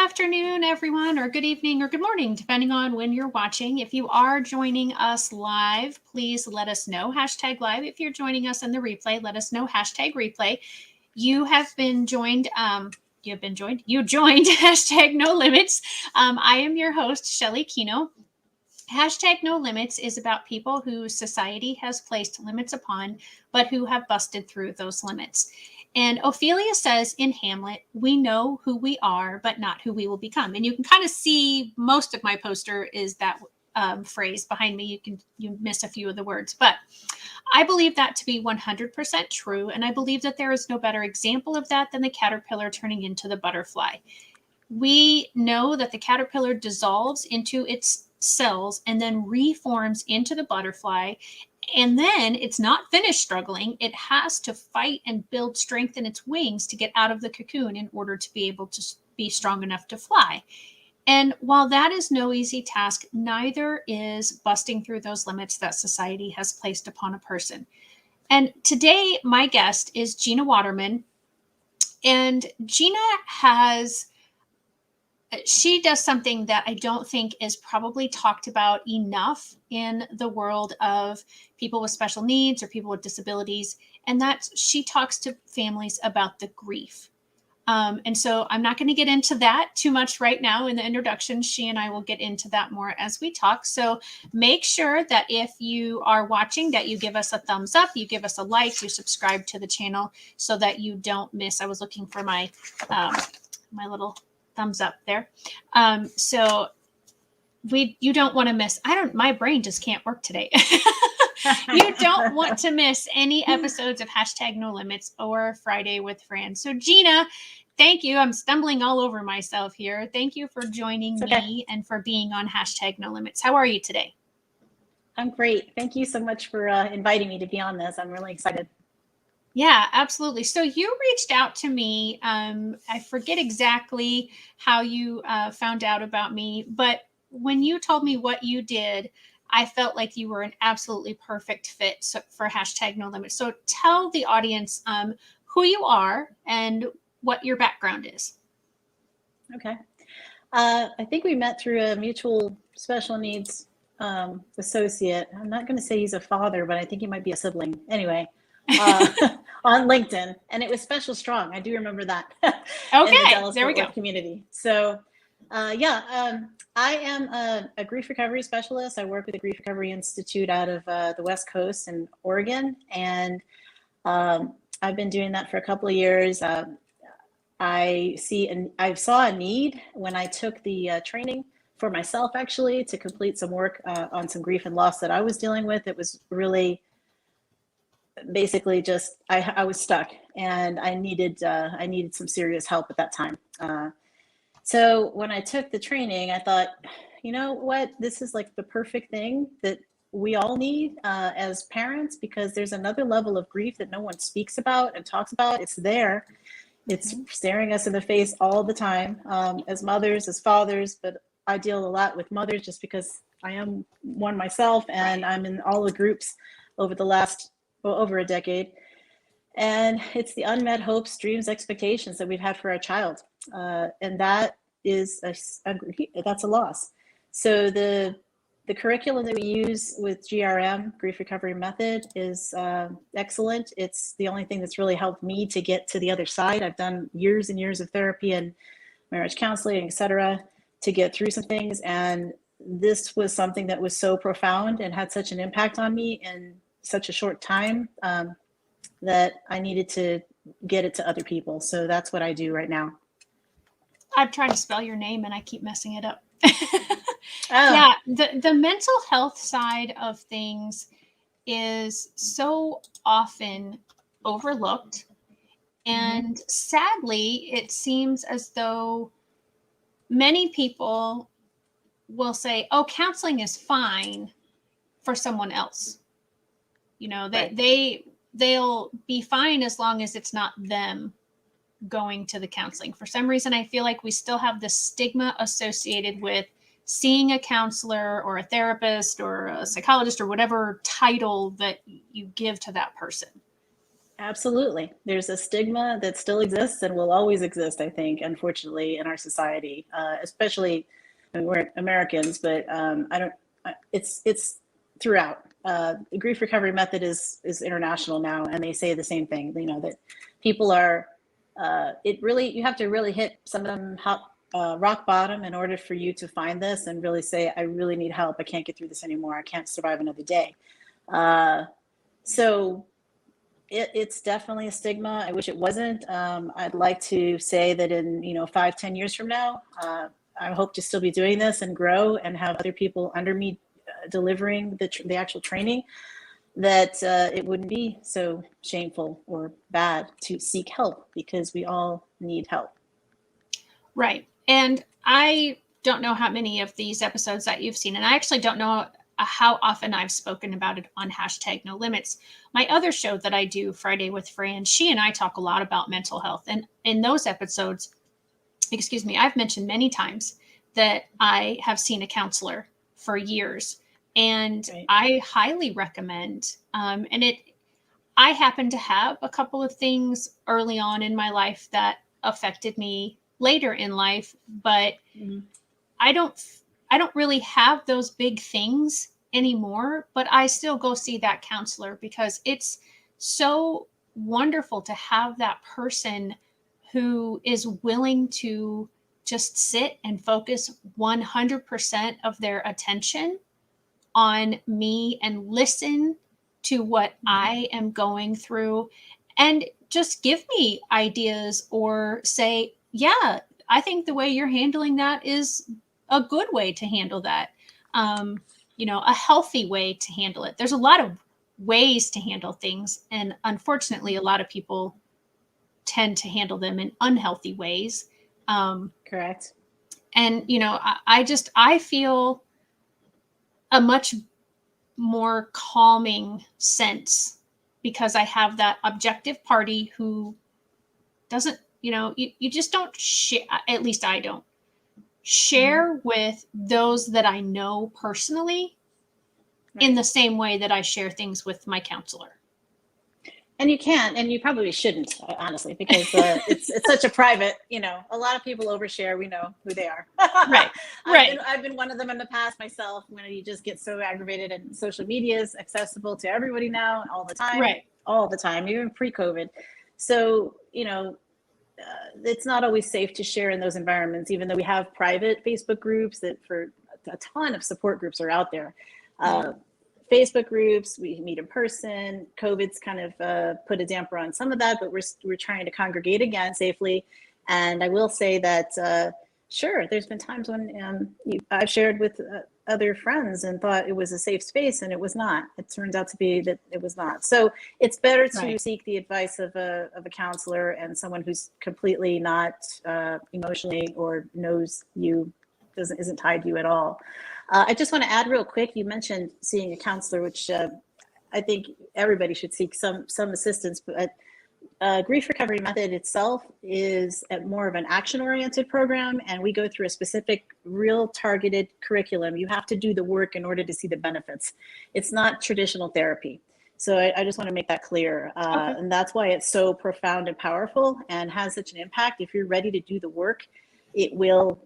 afternoon, everyone, or good evening, or good morning, depending on when you're watching. If you are joining us live, please let us know. Hashtag live. If you're joining us in the replay, let us know. Hashtag replay. You have been joined. You joined hashtag no limits. I am your host, Shelly Kino. Hashtag no limits is about people who society has placed limits upon, but who have busted through those limits. And Ophelia says in Hamlet, we know who we are, but not who we will become. And you can kind of see most of my poster is that phrase behind me. You miss a few of the words, but I believe that to be 100% true. And I believe that there is no better example of that than the caterpillar turning into the butterfly. We know that the caterpillar dissolves into its cells and then reforms into the butterfly. And then it's not finished struggling. It has to fight and build strength in its wings to get out of the cocoon in order to be able to be strong enough to fly. And while that is no easy task, neither is busting through those limits that society has placed upon a person. And today, my guest is Gina Waterman. And Gina she does something that I don't think is probably talked about enough in the world of people with special needs or people with disabilities. And that's she talks to families about the grief. And so I'm not going to get into that too much right now in the introduction. She and I will get into that more as we talk. So make sure that if you are watching, that you give us a thumbs up, you give us a like, you subscribe to the channel so that you don't miss. I was looking for my little thumbs up there. So you don't want to miss. My brain just can't work today. You don't want to miss any episodes of hashtag no limits or Friday with Fran. So Gina, thank you. I'm stumbling all over myself here. Thank you for joining me and for being on hashtag no limits. How are you today? I'm great. Thank you so much for inviting me to be on this. I'm really excited. Yeah, absolutely. So you reached out to me. I forget exactly how you found out about me, but when you told me what you did, I felt like you were an absolutely perfect fit for hashtag no limits. So tell the audience who you are and what your background is. Okay. I think we met through a mutual special needs associate. I'm not going to say he's a father, but I think he might be a sibling. Anyway. On LinkedIn, and it was Special Strong. I do remember that. Okay, in the Dallas there we go. Community. So, I am a grief recovery specialist. I work with the Grief Recovery Institute out of the West Coast in Oregon, and I've been doing that for a couple of years. I saw a need when I took the training for myself, actually, to complete some work on some grief and loss that I was dealing with. It was really basically just I was stuck, and I needed some serious help at that time. So when I took the training, I thought, you know what, this is like the perfect thing that we all need as parents, because there's another level of grief that no one speaks about and talks about. It's there. It's staring us in the face all the time, as mothers, as fathers, but I deal a lot with mothers just because I am one myself, and I'm in all the groups over the last over a decade. And it's the unmet hopes, dreams, expectations that we've had for our child. And that is that's a loss. So the curriculum that we use with GRM, Grief Recovery Method, is excellent. It's the only thing that's really helped me to get to the other side. I've done years and years of therapy and marriage counseling, etc., to get through some things. And this was something that was so profound and had such an impact on me in such a short time that I needed to get it to other people. So that's what I do right now. I'm trying to spell your name and I keep messing it up. Yeah, the mental health side of things is so often overlooked. And sadly, it seems as though many people will say, oh, counseling is fine for someone else. You know, they'll be fine as long as it's not them going to the counseling. For some reason, I feel like we still have this stigma associated with seeing a counselor or a therapist or a psychologist or whatever title that you give to that person. Absolutely. There's a stigma that still exists and will always exist, I think, unfortunately, in our society, especially, I mean, we're Americans, but I don't, it's throughout. The grief recovery method is international now, and they say the same thing, you know, that people are, it really, you have to really hit some of them rock bottom in order for you to find this and really say, I really need help. I can't get through this anymore. I can't survive another day. So it's definitely a stigma. I wish it wasn't. I'd like to say that in 5-10 years from now, I hope to still be doing this and grow and have other people under me delivering the actual training. That it wouldn't be so shameful or bad to seek help because we all need help. Right. And I don't know how many of these episodes that you've seen, and I actually don't know how often I've spoken about it on hashtag no limits. My other show that I do, Friday with Fran, she and I talk a lot about mental health. And in those episodes, excuse me, I've mentioned many times that I have seen a counselor for years. And Right. I highly recommend, I happen to have a couple of things early on in my life that affected me later in life, but Mhm. I don't I don't really have those big things anymore, but I still go see that counselor because it's so wonderful to have that person who is willing to just sit and focus 100% of their attention on me and listen to what I am going through and just give me ideas or say, yeah, I think the way you're handling that is a good way to handle that. A healthy way to handle it. There's a lot of ways to handle things. And unfortunately, a lot of people tend to handle them in unhealthy ways. Correct. I feel a much more calming sense because I have that objective party who doesn't, you just don't share, at least I don't share with those that I know personally in Right. the same way that I share things with my counselor. And you can't, and you probably shouldn't, honestly, because it's such a private. A lot of people overshare. We know who they are. Right. Right. I've been one of them in the past myself. When you just get so aggravated, and social media is accessible to everybody now, Right. all the time, even pre-COVID. So it's not always safe to share in those environments, even though we have private Facebook groups that for a ton of support groups are out there. Facebook groups, we meet in person. COVID's kind of put a damper on some of that, but we're trying to congregate again safely. And I will say that, sure, there's been times when I've shared with other friends and thought it was a safe space, and it was not. It turns out to be that it was not. So it's better to seek the advice of a counselor and someone who's completely not emotionally or knows you, isn't tied to you at all. I just want to add real quick, you mentioned seeing a counselor, which I think everybody should seek some assistance, but grief recovery method itself is more of an action-oriented program, and we go through a specific, real targeted curriculum. You have to do the work in order to see the benefits. It's not traditional therapy. So I just want to make that clear. Okay. And that's why it's so profound and powerful and has such an impact. If you're ready to do the work, it will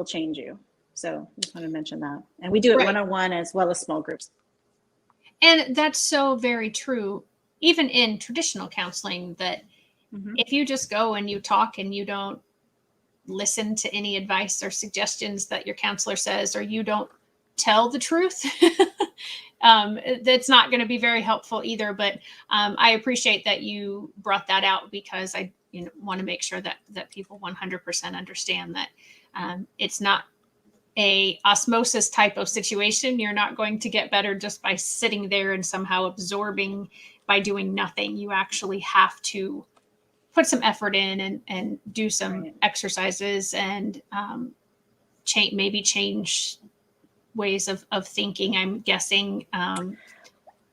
change you. So I just want to mention that. And we do it one-on-one as well as small groups. And that's so very true, even in traditional counseling, that if you just go and you talk and you don't listen to any advice or suggestions that your counselor says, or you don't tell the truth, that's not going to be very helpful either. But I appreciate that you brought that out because I want to make sure that people 100% understand that it's not a osmosis type of situation. You're not going to get better just by sitting there and somehow absorbing by doing nothing. You actually have to put some effort in and do some exercises and maybe change ways of thinking, I'm guessing.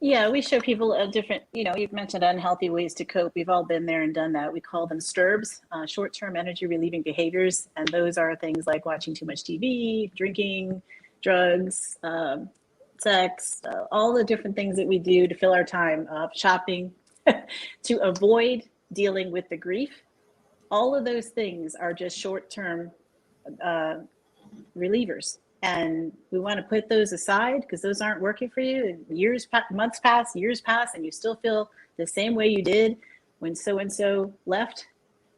Yeah, we show people a different, you've mentioned unhealthy ways to cope. We've all been there and done that. We call them STRBs, short-term energy relieving behaviors. And those are things like watching too much TV, drinking, drugs, sex, all the different things that we do to fill our time, shopping, to avoid dealing with the grief. All of those things are just short-term relievers. And we want to put those aside because those aren't working for you. Months pass, years pass, and you still feel the same way you did when so-and-so left,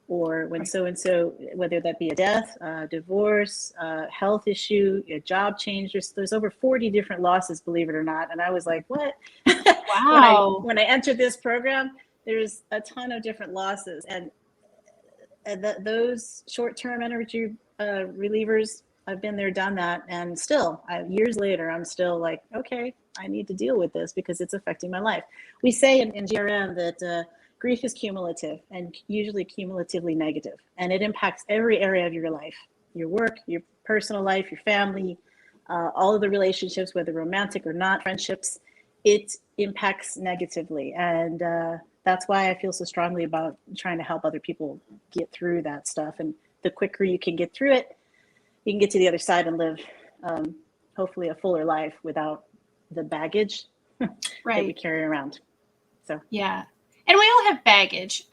or when so-and-so, whether that be a death, divorce, health issue, a job change. There's over 40 different losses, believe it or not. And I was like, what? Wow. when I entered this program, there's a ton of different losses. And those short-term energy relievers, I've been there, done that. And still, years later, I'm still like, okay, I need to deal with this because it's affecting my life. We say in GRM that grief is cumulative and usually cumulatively negative. And it impacts every area of your life, your work, your personal life, your family, all of the relationships, whether romantic or not, friendships, it impacts negatively. And that's why I feel so strongly about trying to help other people get through that stuff. And the quicker you can get through it, you can get to the other side and live hopefully a fuller life without the baggage that we carry around. So yeah. And we all have baggage.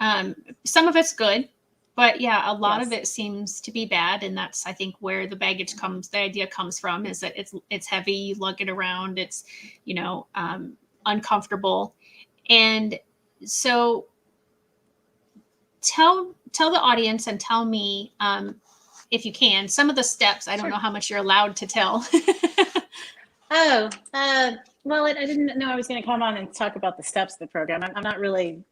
Some of it's good, but yeah, a lot of it seems to be bad. And that's, I think, where the baggage comes, the idea comes from, is that it's heavy, you lug it around, it's, uncomfortable. And so tell the audience and tell me, if you can, some of the steps. I don't know how much you're allowed to tell. Well, I didn't know I was going to come on and talk about the steps of the program. I'm not really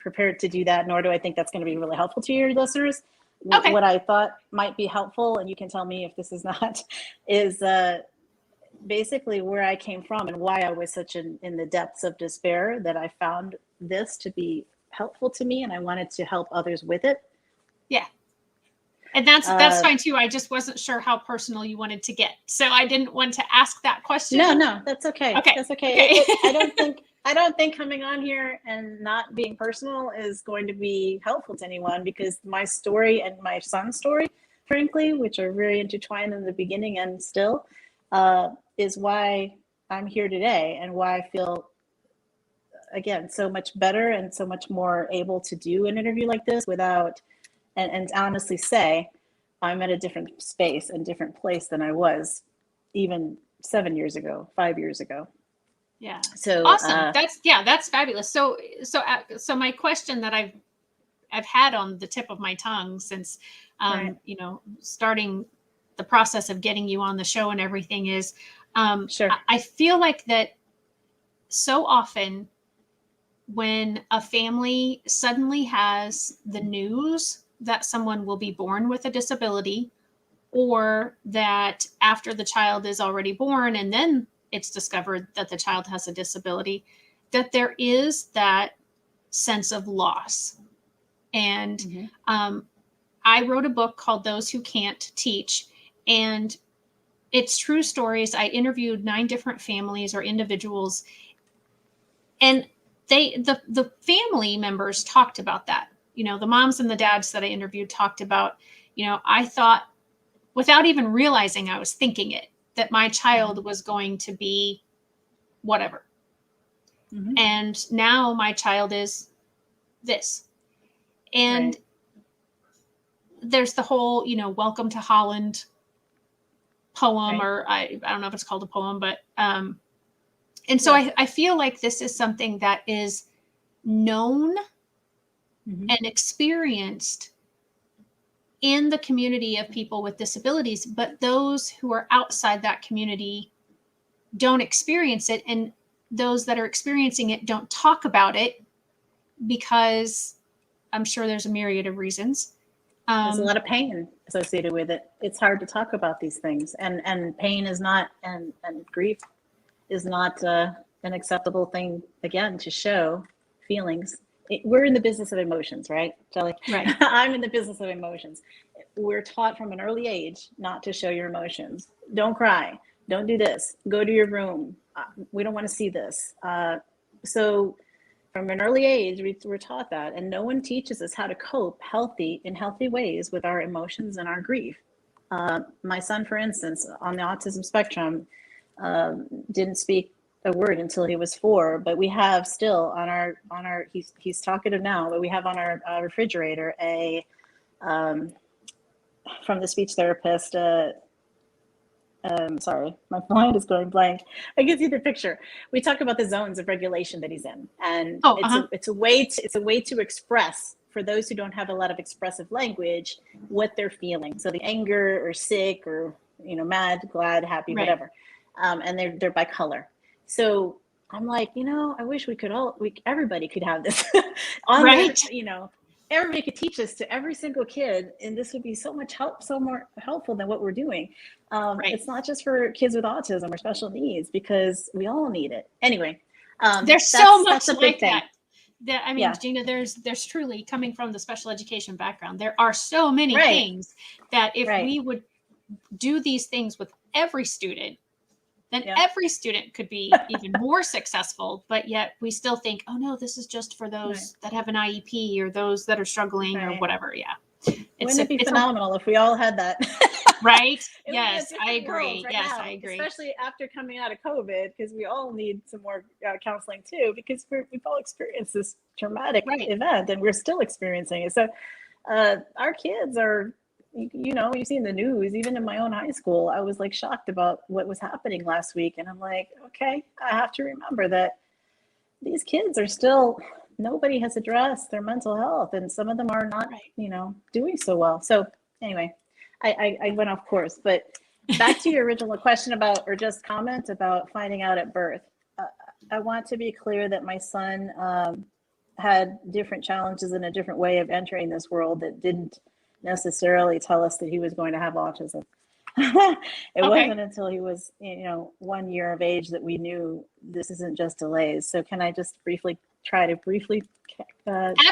prepared to do that, nor do I think that's going to be really helpful to your listeners. Okay. What I thought might be helpful, and you can tell me if this is not, is basically where I came from and why I was in the depths of despair, that I found this to be helpful to me, and I wanted to help others with it. Yeah. And that's fine too. I just wasn't sure how personal you wanted to get, so I didn't want to ask that question. No, that's okay. Okay, that's okay. I don't think coming on here and not being personal is going to be helpful to anyone, because my story and my son's story, frankly, which are very intertwined in the beginning and still, is why I'm here today, and why I feel, again, so much better and so much more able to do an interview like this without. And honestly say, I'm at a different space and different place than I was even 7 years ago, 5 years ago. Yeah. So awesome. That's fabulous. So my question that I've had on the tip of my tongue since, starting the process of getting you on the show and everything is, sure. I feel like that so often when a family suddenly has the news that someone will be born with a disability, or that after the child is already born and then it's discovered that the child has a disability, that there is that sense of loss. And I wrote a book called Those Who Can't Teach, and it's true stories. I interviewed 9 different families or individuals, and the family members talked about that. The moms and the dads that I interviewed talked about, I thought, without even realizing I was thinking it, that my child was going to be whatever. And now my child is this. And there's the whole, Welcome to Holland poem, or I don't know if it's called a poem, but, and so I feel like this is something that is known and experienced in the community of people with disabilities, but those who are outside that community don't experience it. And those that are experiencing it don't talk about it, because I'm sure there's a myriad of reasons. There's a lot of pain associated with it. It's hard to talk about these things, and pain is not, and grief is not an acceptable thing, again, to show feelings. We're in the business of emotions, right, Shelley? Right. I'm in the business of emotions. We're taught from an early age not to show your emotions. Don't cry. Don't do this. Go to your room. We don't want to see this. So from an early age, we're taught that, and no one teaches us how to cope in healthy ways with our emotions and our grief. My son, for instance, on the autism spectrum, didn't speak a word until he was 4, but we have still on our he's talkative now, but we have on our refrigerator a from the speech therapist. Sorry, my mind is going blank. I can see the picture. We talk about the zones of regulation that he's in, and it's a way to express, for those who don't have a lot of expressive language, what they're feeling. So the anger or sick or mad, glad, happy, whatever, and they're by color. So I'm like, I wish everybody could have this on their, everybody could teach this to every single kid, and this would be so more helpful than what we're doing. It's not just for kids with autism or special needs, because we all need it. Anyway, there's so much like thing. that. I mean, Gina, there's truly, coming from the special education background, there are so many things that if we would do these things with every student, then every student could be even more successful. But yet we still think, oh no, this is just for those that have an IEP or those that are struggling or whatever. Wouldn't it be phenomenal if we all had that? Right? Yes, I agree. I agree. Especially after coming out of COVID, because we all need some more counseling too, because we've all experienced this traumatic event, and we're still experiencing it. So our kids are, you've seen the news. Even in my own high school, I was like shocked about what was happening last week. And I'm like, okay, I have to remember that these kids are still, nobody has addressed their mental health, and some of them are not, doing so well. So anyway, I went off course, but back to your original question about, or just comment about finding out at birth. I want to be clear that my son had different challenges and a different way of entering this world that didn't necessarily tell us that he was going to have autism. It wasn't until he was 1 year of age that we knew this isn't just delays. So can I just try to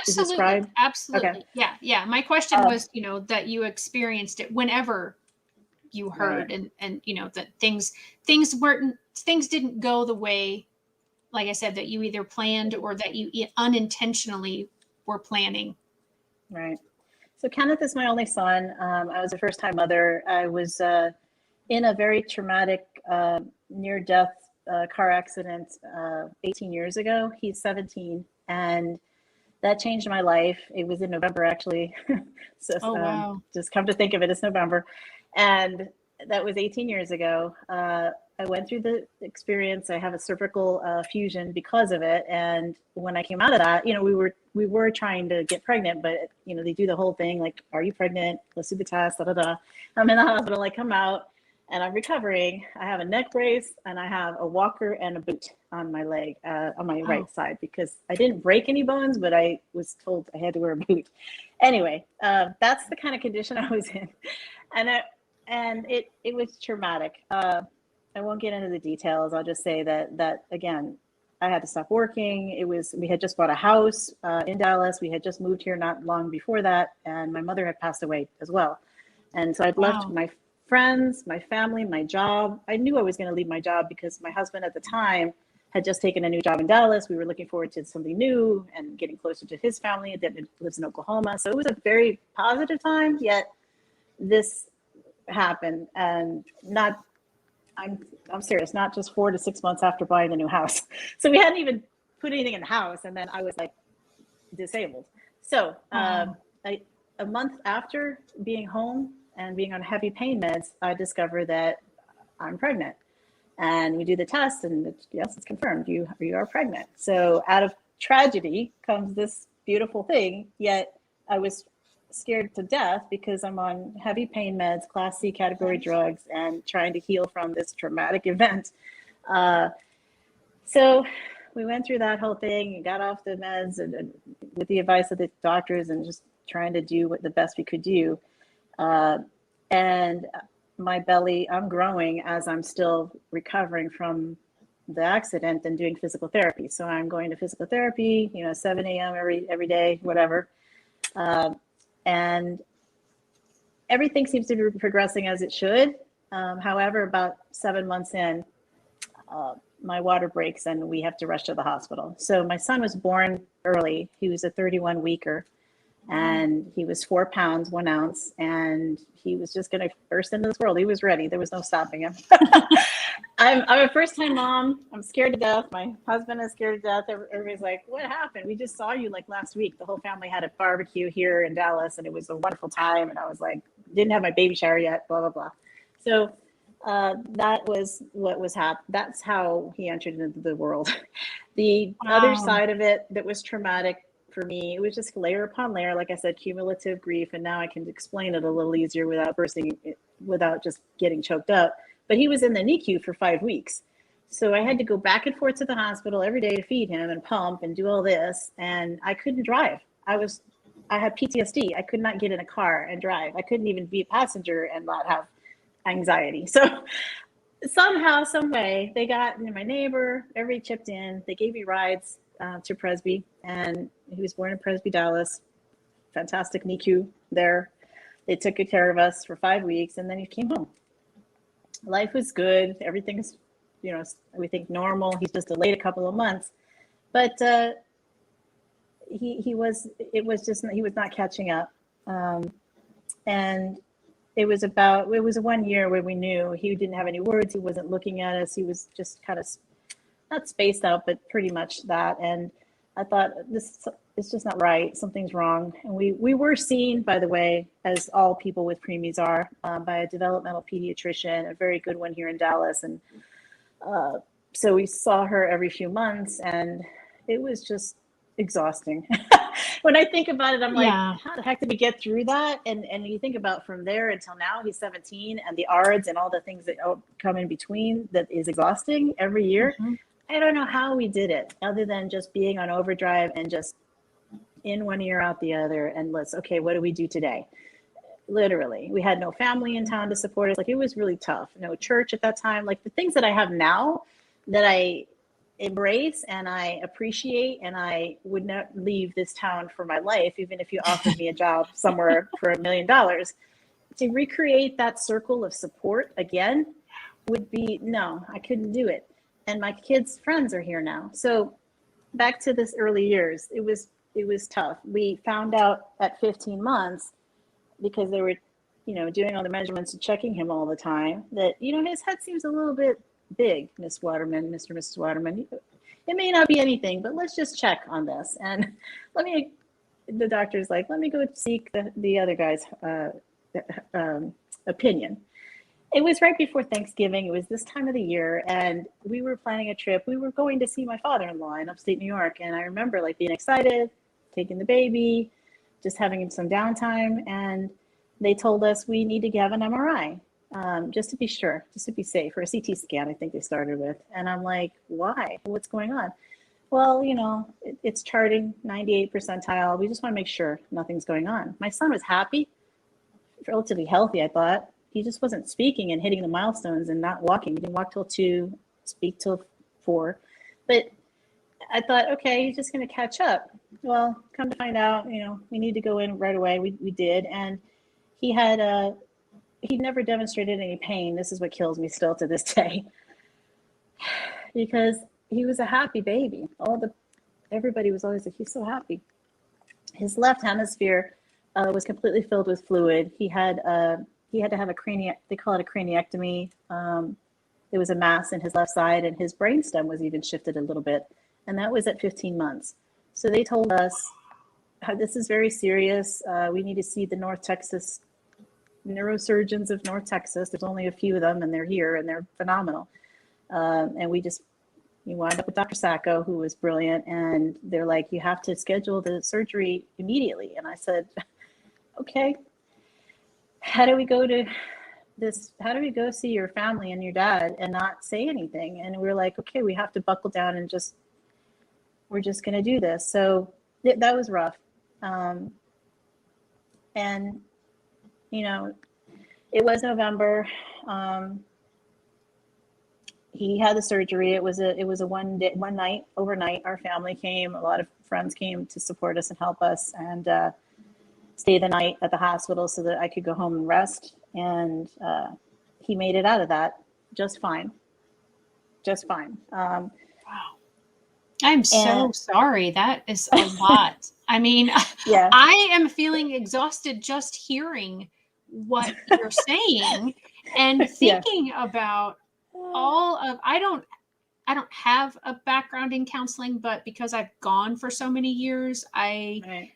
describe? Absolutely. Okay. Yeah. My question was, that you experienced it whenever you heard, and that things didn't go the way, like I said, that you either planned or that you unintentionally were planning. Right. So Kenneth is my only son. I was a first-time mother. I was in a very traumatic near-death car accident 18 years ago. He's 17, and that changed my life. It was in November, actually. So wow. Just come to think of it, it's November. And that was 18 years ago. I went through the experience. I have a cervical fusion because of it. And when I came out of that, we were trying to get pregnant, but they do the whole thing like, are you pregnant? Let's do the test. I'm in the hospital. I come out and I'm recovering. I have a neck brace and I have a walker and a boot on my leg, on my right side, because I didn't break any bones, but I was told I had to wear a boot. Anyway, that's the kind of condition I was in, and it was traumatic. I won't get into the details. I'll just say that again, I had to stop working. We had just bought a house in Dallas. We had just moved here not long before that, and my mother had passed away as well. And so I'd left my friends, my family, my job. I knew I was going to leave my job because my husband at the time had just taken a new job in Dallas. We were looking forward to something new and getting closer to his family that lives in Oklahoma. So it was a very positive time, yet this happened, and I'm serious, not just 4 to 6 months after buying the new house. So we hadn't even put anything in the house, and then I was like disabled. So a month after being home and being on heavy pain meds, I discovered that I'm pregnant. And we do the test, and yes, it's confirmed. You are pregnant. So out of tragedy comes this beautiful thing. Yet I was scared to death because I'm on heavy pain meds, Class C category drugs, and trying to heal from this traumatic event. So we went through that whole thing and got off the meds and with the advice of the doctors, and just trying to do what the best we could do. And my belly, I'm growing as I'm still recovering from the accident and doing physical therapy. So I'm going to physical therapy, 7 a.m. every day, whatever. And everything seems to be progressing as it should. However, about 7 months in, my water breaks and we have to rush to the hospital. So my son was born early. He was a 31 weeker. And he was 4 pounds, 1 ounce, and he was just going to burst into this world. He was ready. There was no stopping him. I'm a first time mom. I'm scared to death. My husband is scared to death. Everybody's like, what happened? We just saw you like last week. The whole family had a barbecue here in Dallas and it was a wonderful time. And I was like, didn't have my baby shower yet, blah, blah, blah. So that was what was happening. That's how he entered into the world. The other Wow. side of it that was traumatic for me, it was just layer upon layer, like I said, cumulative grief. And now I can explain it a little easier without without just getting choked up. But he was in the NICU for 5 weeks. So I had to go back and forth to the hospital every day to feed him and pump and do all this. And I couldn't drive. I had PTSD. I could not get in a car and drive. I couldn't even be a passenger and not have anxiety. So somehow, some way, they got my neighbor, everybody chipped in. They gave me rides to Presby, and he was born in Presby, Dallas. Fantastic NICU there. They took good care of us for 5 weeks, and then he came home. Life was good. Everything's, we think normal. He's just delayed a couple of months, but he was not catching up. And it was a 1 year where we knew he didn't have any words. He wasn't looking at us. He was just kind of not spaced out, but pretty much that. And I thought, this is just not right. Something's wrong. And we were seen, by the way, as all people with preemies are, by a developmental pediatrician, a very good one here in Dallas. And so we saw her every few months, and it was just exhausting. When I think about it, I'm like, Yeah. how the heck did we get through that? And you think about from there until now, he's 17, and the ARDS and all the things that come in between, that is exhausting every year. Mm-hmm. I don't know how we did it, other than just being on overdrive and just in one ear out the other. And okay, what do we do today? Literally, we had no family in town to support us. Like, it was really tough. No church at that time. Like, the things that I have now that I embrace and I appreciate, and I would not leave this town for my life, even if you offered me a job somewhere for $1 million. To recreate that circle of support again would be, no, I couldn't do it. And my kids' friends are here now. So back to this early years, it was tough. We found out at 15 months, because they were, doing all the measurements and checking him all the time, that, his head seems a little bit big, Miss Waterman, Mr. and Mrs. Waterman. It may not be anything, but let's just check on this. And the doctor's like, let me go seek the other guy's opinion. It was right before Thanksgiving. It was this time of the year, and we were planning a trip. We were going to see my father-in-law in upstate New York. And I remember being excited, taking the baby, just having some downtime. And they told us we need to have an MRI. Just to be sure, just to be safe, or a CT scan, I think they started with. And I'm like, why? What's going on? Well, it's charting 98 percentile. We just want to make sure nothing's going on. My son was happy, relatively healthy, I thought. He just wasn't speaking and hitting the milestones and not walking. He didn't walk till 2, speak till 4. But I thought, okay, he's just going to catch up. Well, come to find out, we need to go in right away. We did. And he never demonstrated any pain. This is what kills me still to this day, because he was a happy baby. Everybody was always like, he's so happy. His left hemisphere was completely filled with fluid. He had to have they call it a craniectomy. There was a mass in his left side, and his brainstem was even shifted a little bit. And that was at 15 months. So they told us, this is very serious. We need to see the North Texas neurosurgeons of North Texas. There's only a few of them, and they're here, and they're phenomenal. And we wound up with Dr. Sacco, who was brilliant. And they're like, you have to schedule the surgery immediately. And I said, okay, how do we go see your family and your dad and not say anything? And we're like, okay, we have to buckle down and we're just going to do this. So that was rough. And it was November. He had the surgery. It was a one night, overnight. Our family came. A lot of friends came to support us and help us, and stay the night at the hospital so that I could go home and rest. And he made it out of that just fine. Wow. I'm so sorry. That is a lot. I mean, yeah. I am feeling exhausted just hearing what you're saying and thinking about I don't have a background in counseling, but because I've gone for so many years, Right.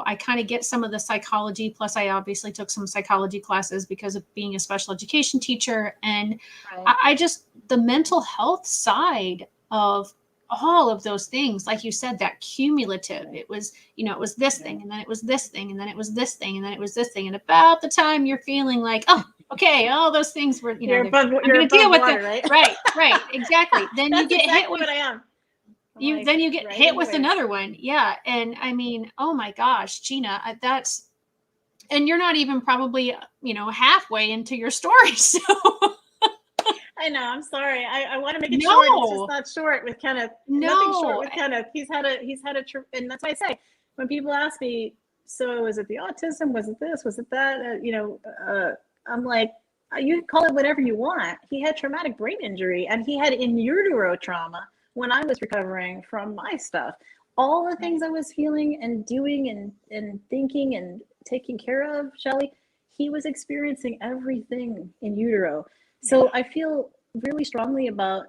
I kind of get some of the psychology. Plus, I obviously took some psychology classes because of being a special education teacher. And Right. I just, the mental health side of all of those things, like you said, that cumulative, it was, it was this thing, and then it was this thing, and then it was this thing, and then it was this thing. And about the time you're feeling like, oh, okay, all those things were, You're I'm above, going you're to above deal with water, the, right? right, exactly. Then you That's get exactly hit with, what I am. then you get hit in with waves. another one. Yeah. And I mean, oh my gosh, Gina, that's, and you're not even probably, halfway into your story. So I know. I'm sorry. I want to make it short. It's just no, not short with Kenneth. Nothing short no, with Kenneth. He's had and that's why I say when people ask me, so was it the autism? Was it this? Was it that? I'm like, you can call it whatever you want. He had traumatic brain injury, and he had in utero trauma when I was recovering from my stuff. All the things I was feeling and doing and thinking and taking care of, Shelly, he was experiencing everything in utero. So I feel really strongly about.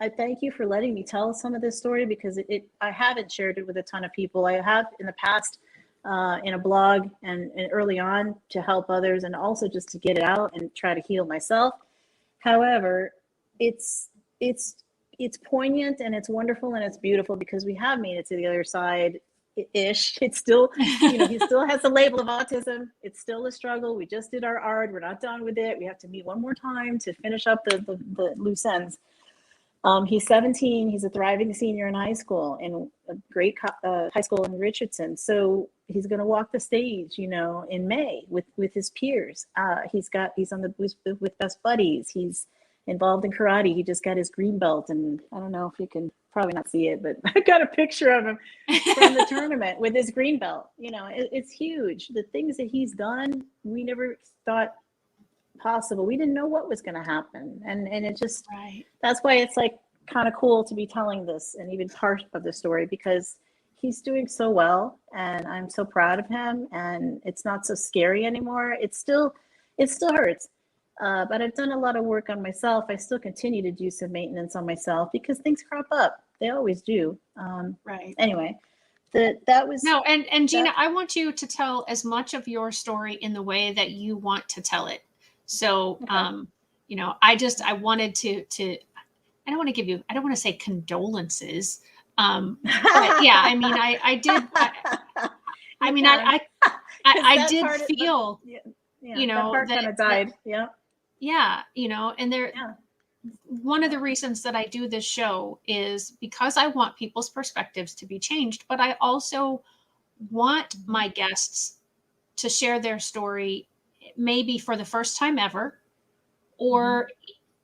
I thank you for letting me tell some of this story because I haven't shared it with a ton of people. I have in the past in a blog and early on to help others and also just to get it out and try to heal myself. However, it's it's it's poignant and it's wonderful and it's beautiful because we have made it to the other side ish. It's still, he still has the label of autism. It's still a struggle. We just did our art. We're not done with it. We have to meet one more time to finish up the loose ends. He's 17. He's a thriving senior in high school, in a great high school in Richardson. So he's going to walk the stage, in May with his peers. He's on with Best Buddies. He's involved in karate. He just got his green belt, and I don't know if you can probably not see it, but I got a picture of him from the tournament with his green belt. It's huge. The things that he's done, we never thought possible. We didn't know what was going to happen, and it just that's why it's like kind of cool to be telling this and even part of the story because he's doing so well, and I'm so proud of him. And it's not so scary anymore. It still hurts, but I've done a lot of work on myself. I still continue to do some maintenance on myself because things crop up. They always do. Anyway, that was no. And Gina, I want you to tell as much of your story in the way that you want to tell it. So, okay. I wanted to, I don't want to say condolences. But yeah, I mean, I did, I did feel, that part kind of died. Yeah. And one of the reasons that I do this show is because I want people's perspectives to be changed, but I also want my guests to share their story, maybe for the first time ever, or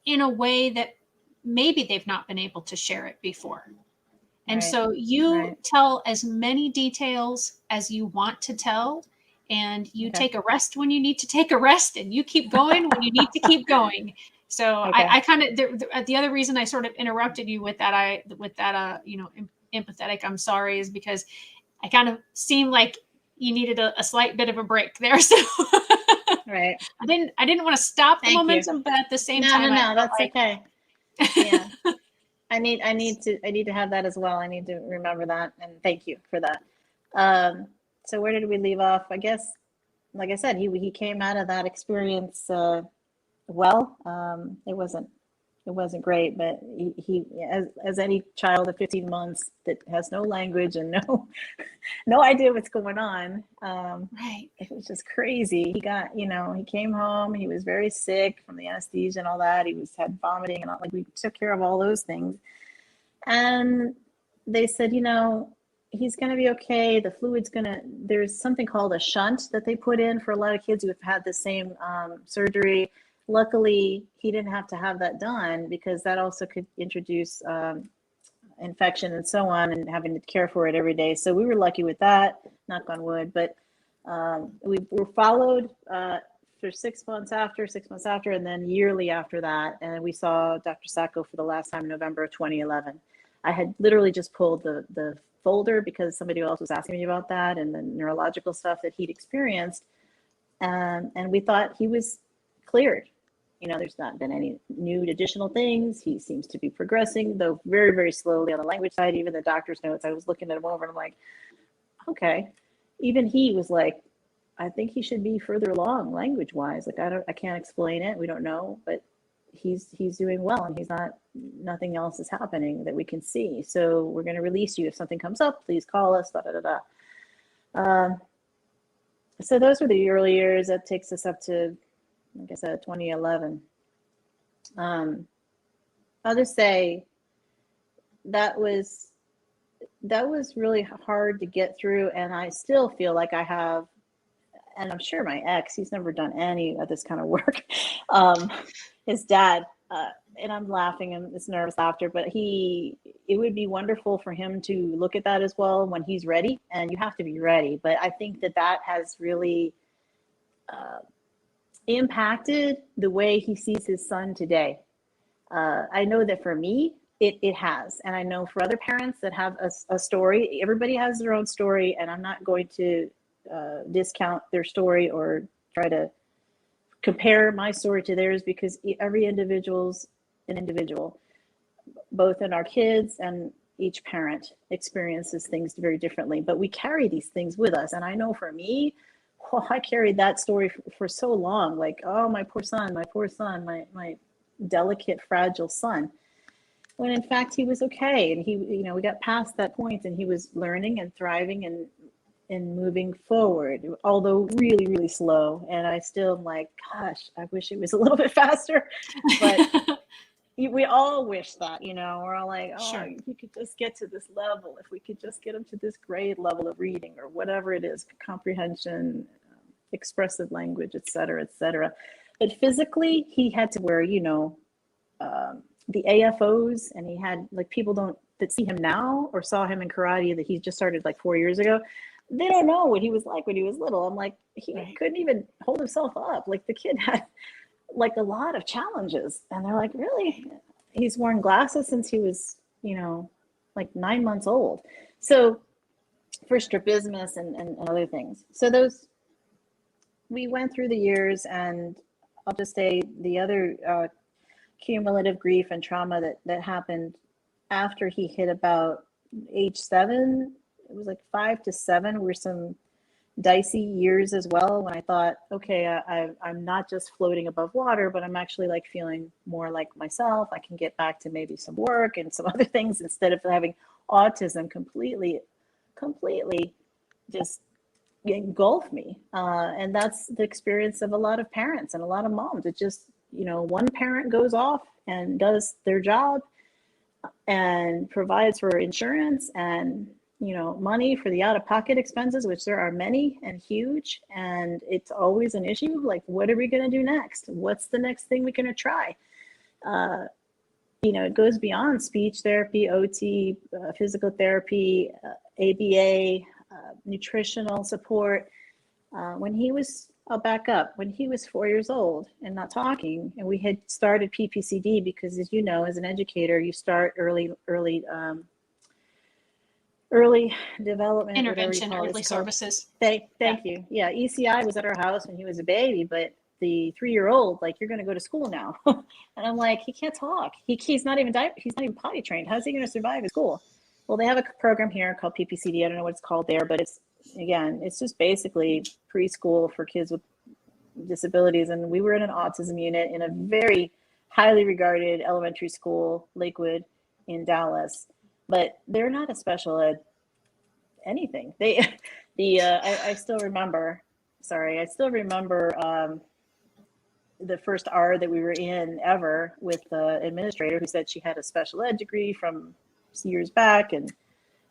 in a way that maybe they've not been able to share it before. And so you tell as many details as you want to tell, and you take a rest when you need to take a rest, and you keep going when you need to keep going. So I kind of, the other reason I sort of interrupted you with that, empathetic, I'm sorry, is because I kind of seemed like you needed a slight bit of a break there. So I didn't want to stop the momentum, but at the same time, no, that's okay. Yeah. I need to have that as well. I need to remember that, and thank you for that. So where did we leave off? I guess, like I said, he came out of that experience well. It wasn't great, but he as any child of 15 months that has no language and no idea what's going on. It was just crazy. He got, he came home, he was very sick from the anesthesia and all that. He had vomiting and all, like we took care of all those things. And they said, he's going to be okay. The fluid's there's something called a shunt that they put in for a lot of kids who have had the same surgery. Luckily, he didn't have to have that done because that also could introduce infection and so on, and having to care for it every day. So we were lucky with that, knock on wood. But we were followed for 6 months after, and then yearly after that. And we saw Dr. Sacco for the last time in November of 2011. I had literally just pulled the folder because somebody else was asking me about that and the neurological stuff that he'd experienced. And we thought he was cleared. there's not been any new additional things. He seems to be progressing, though very, very slowly on the language side. Even the doctor's notes, I was looking at him over and I'm like, okay. Even he was like, I think he should be further along language wise. Like, I can't explain it. We don't know, but he's doing well, and nothing else is happening that we can see. So we're going to release you. If something comes up, please call us, da, da, da, da. So those were the early years. That takes us up to, like I said, 2011. I'll just say that was really hard to get through, and I still feel like I have, and I'm sure my ex, he's never done any of this kind of work. His dad, and I'm laughing, and it's nervous laughter, but it would be wonderful for him to look at that as well when he's ready, and you have to be ready. But I think that has really impacted the way he sees his son today. I know that for me, it has. And I know for other parents that have a story, everybody has their own story, and I'm not going to discount their story or try to compare my story to theirs, because every individual's an individual, both in our kids, and each parent experiences things very differently. But we carry these things with us. And I know for me, I carried that story for so long, like, oh, my poor son, my delicate, fragile son. When in fact he was okay, and we got past that point, and he was learning and thriving and moving forward, although really, really slow. And I still am like, gosh, I wish it was a little bit faster. But we all wish that, we're all like, oh, Sure. if we could just get to this level, if we could just get him to this grade level of reading or whatever it is, comprehension, expressive language, et cetera, But physically, he had to wear, the AFOs, and he had, like, people that see him now or saw him in karate that he just started like 4 years ago, they don't know what he was like when he was little. I'm like, he couldn't even hold himself up. Like, the kid had like a lot of challenges, and they're like, really? He's worn glasses since he was, like 9 months old. So for strabismus and other things. So we went through the years, and I'll just say the other cumulative grief and trauma that happened after he hit about age 7, it was like 5 to 7 were some dicey years as well, when I thought, okay, I'm not just floating above water, but I'm actually like feeling more like myself. I can get back to maybe some work and some other things, instead of having autism completely just engulf me. And that's the experience of a lot of parents and a lot of moms. It just, one parent goes off and does their job and provides for insurance and, money for the out-of-pocket expenses, which there are many and huge. And it's always an issue. Like, what are we going to do next? What's the next thing we're going to try? It goes beyond speech therapy, OT, physical therapy, ABA, nutritional support. I'll back up. When he was 4 years old and not talking, and we had started PPCD, because, as you know, as an educator, you start early development, Intervention, early services. Thank you. Yeah, ECI was at our house when he was a baby, but the 3-year-old, like, you're going to go to school now. And I'm like, he can't talk. He's not even potty trained. How's he going to survive at school? Well, they have a program here called PPCD. I don't know what it's called there, but it's just basically preschool for kids with disabilities. And we were in an autism unit in a very highly regarded elementary school, Lakewood in Dallas, but they're not a special ed anything. I still remember the first R that we were in ever, with the administrator who said she had a special ed degree from years back, and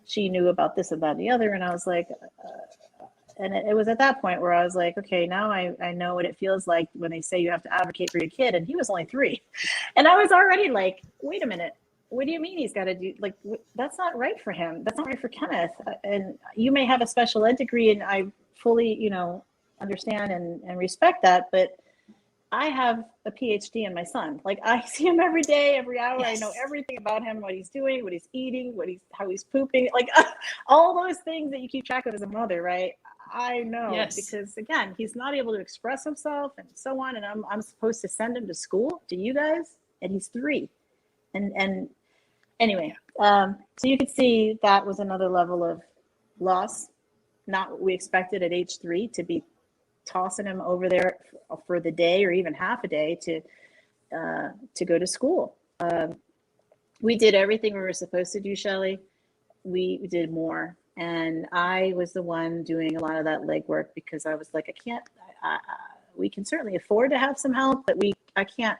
she knew about this and that and the other. And I was like, and it was at that point where I was like, okay, now I know what it feels like when they say you have to advocate for your kid. And he was only 3. And I was already like, wait a minute, what do you mean he's got to do, like, that's not right for him. That's not right for Kenneth. And you may have a special ed degree, and I fully, understand and respect that. But I have a PhD in my son. Like, I see him every day, every hour. Yes. I know everything about him, what he's doing, what he's eating, how he's pooping, like all those things that you keep track of as a mother, right? I know, Yes. because again, he's not able to express himself and so on. And I'm supposed to send him to school, to you guys, and he's 3. And anyway, so you could see that was another level of loss. Not what we expected at age 3, to be tossing him over there for the day or even half a day to go to school. We did everything we were supposed to do, Shelley. We did more. And I was the one doing a lot of that legwork, because I was like, I can't, we can certainly afford to have some help, but I can't